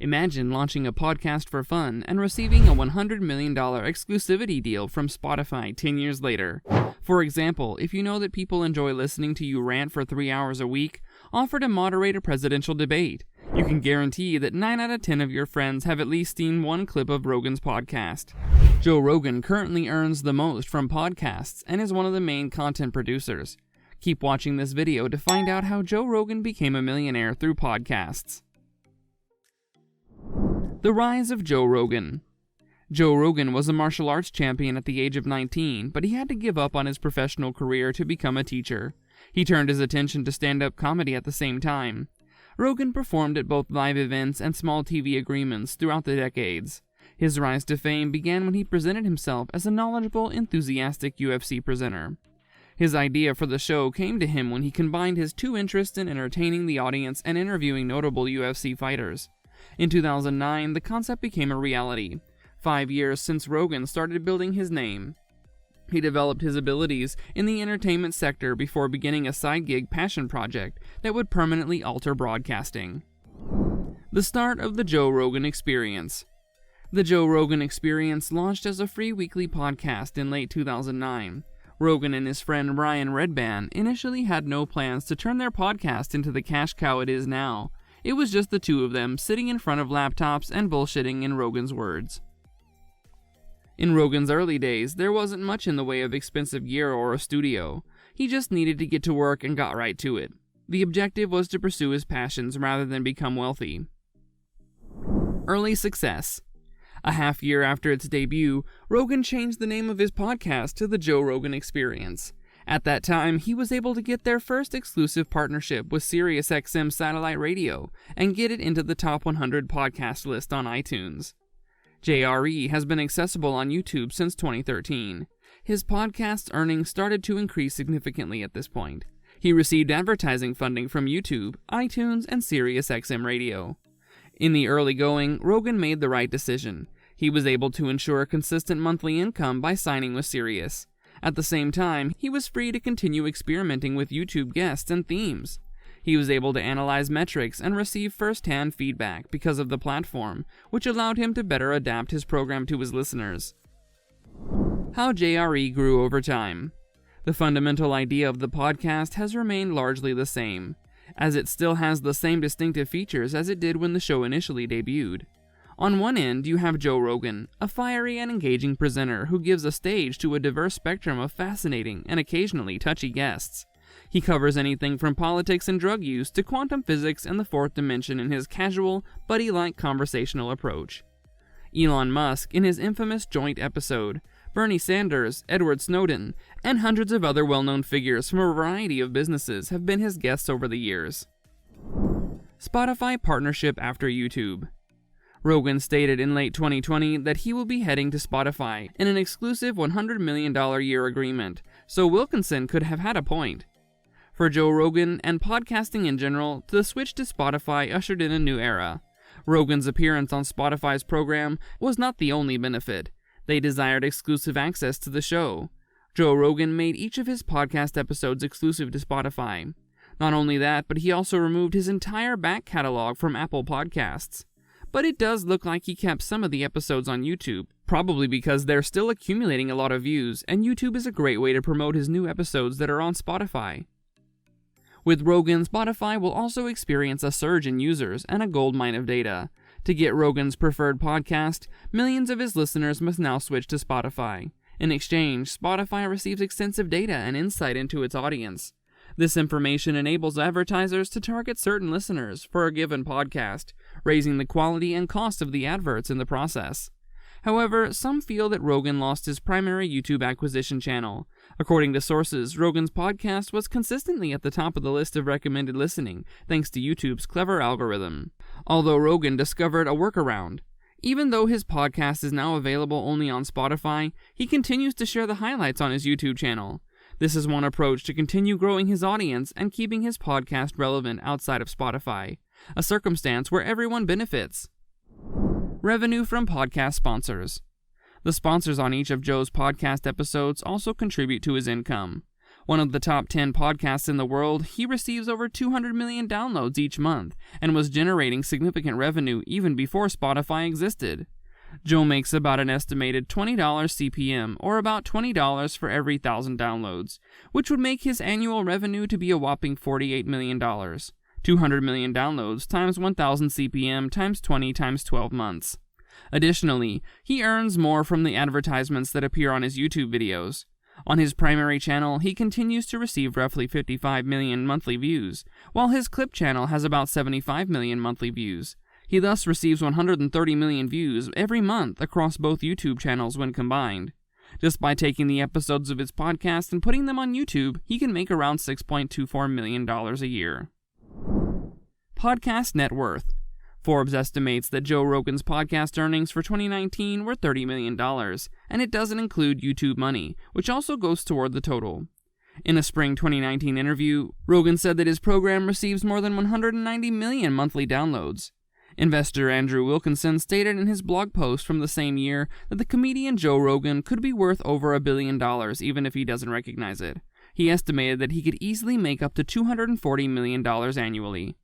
Imagine launching a podcast for fun and receiving a $100 million exclusivity deal from Spotify 10 years later. For example, if you know that people enjoy listening to you rant for 3 hours a week, offer to moderate a presidential debate. You can guarantee that 9 out of 10 of your friends have at least seen one clip of Rogan's podcast. Joe Rogan currently earns the most from podcasts and is one of the main content producers. Keep watching this video to find out how Joe Rogan became a millionaire through podcasts. The rise of Joe Rogan. Joe Rogan was a martial arts champion at the age of 19, but he had to give up on his professional career to become a teacher. He turned his attention to stand-up comedy at the same time. Rogan performed at both live events and small TV agreements throughout the decades. His rise to fame began when he presented himself as a knowledgeable, enthusiastic UFC presenter. His idea for the show came to him when he combined his two interests in entertaining the audience and interviewing notable UFC fighters. In 2009, the concept became a reality. 5 years since Rogan started building his name. He developed his abilities in the entertainment sector before beginning a side gig passion project that would permanently alter broadcasting. The start of the Joe Rogan Experience. The Joe Rogan Experience launched as a free weekly podcast in late 2009. Rogan and his friend Ryan Redban initially had no plans to turn their podcast into the cash cow it is now. It was just the two of them sitting in front of laptops and bullshitting in Rogan's words. In Rogan's early days, there wasn't much in the way of expensive gear or a studio. He just needed to get to work and got right to it. The objective was to pursue his passions rather than become wealthy. Early success. A half year after its debut, Rogan changed the name of his podcast to The Joe Rogan Experience. At that time, he was able to get their first exclusive partnership with SiriusXM satellite radio and get it into the top 100 podcast list on iTunes. JRE has been accessible on YouTube since 2013. His podcast's earnings started to increase significantly at this point. He received advertising funding from YouTube, iTunes, and SiriusXM Radio. In the early going, Rogan made the right decision. He was able to ensure a consistent monthly income by signing with Sirius. At the same time, he was free to continue experimenting with YouTube guests and themes. He was able to analyze metrics and receive first-hand feedback because of the platform, which allowed him to better adapt his program to his listeners. How JRE grew over time. The fundamental idea of the podcast has remained largely the same, as it still has the same distinctive features as it did when the show initially debuted. On one end, you have Joe Rogan, a fiery and engaging presenter who gives a stage to a diverse spectrum of fascinating and occasionally touchy guests. He covers anything from politics and drug use to quantum physics and the fourth dimension in his casual, buddy-like conversational approach. Elon Musk in his infamous joint episode, Bernie Sanders, Edward Snowden, and hundreds of other well-known figures from a variety of businesses have been his guests over the years. Spotify partnership after YouTube. Rogan stated in late 2020 that he will be heading to Spotify in an exclusive $100 million year agreement, so Wilkinson could have had a point. For Joe Rogan and podcasting in general, the switch to Spotify ushered in a new era. Rogan's appearance on Spotify's program was not the only benefit. They desired exclusive access to the show. Joe Rogan made each of his podcast episodes exclusive to Spotify. Not only that, but he also removed his entire back catalog from Apple Podcasts. But it does look like he kept some of the episodes on YouTube, probably because they're still accumulating a lot of views, and YouTube is a great way to promote his new episodes that are on Spotify. With Rogan, Spotify will also experience a surge in users and a goldmine of data. To get Rogan's preferred podcast, millions of his listeners must now switch to Spotify. In exchange, Spotify receives extensive data and insight into its audience. This information enables advertisers to target certain listeners for a given podcast, raising the quality and cost of the adverts in the process. However, some feel that Rogan lost his primary YouTube acquisition channel. According to sources, Rogan's podcast was consistently at the top of the list of recommended listening, thanks to YouTube's clever algorithm. Although Rogan discovered a workaround. Even though his podcast is now available only on Spotify, he continues to share the highlights on his YouTube channel. This is one approach to continue growing his audience and keeping his podcast relevant outside of Spotify, a circumstance where everyone benefits. Revenue from podcast sponsors. The sponsors on each of Joe's podcast episodes also contribute to his income. One of the top 10 podcasts in the world, he receives over 200 million downloads each month and was generating significant revenue even before Spotify existed. Joe makes about an estimated $20 CPM, or about $20 for every 1,000 downloads, which would make his annual revenue to be a whopping $48 million. 200 million downloads times 1,000 CPM times 20 times 12 months. Additionally, he earns more from the advertisements that appear on his YouTube videos. On his primary channel, he continues to receive roughly 55 million monthly views, while his clip channel has about 75 million monthly views. He thus receives 130 million views every month across both YouTube channels when combined. Just by taking the episodes of his podcast and putting them on YouTube, he can make around $6.24 million a year. Podcast net worth. Forbes estimates that Joe Rogan's podcast earnings for 2019 were $30 million, and it doesn't include YouTube money, which also goes toward the total. In a spring 2019 interview, Rogan said that his program receives more than 190 million monthly downloads. Investor Andrew Wilkinson stated in his blog post from the same year that the comedian Joe Rogan could be worth over $1 billion even if he doesn't recognize it. He estimated that he could easily make up to $240 million annually.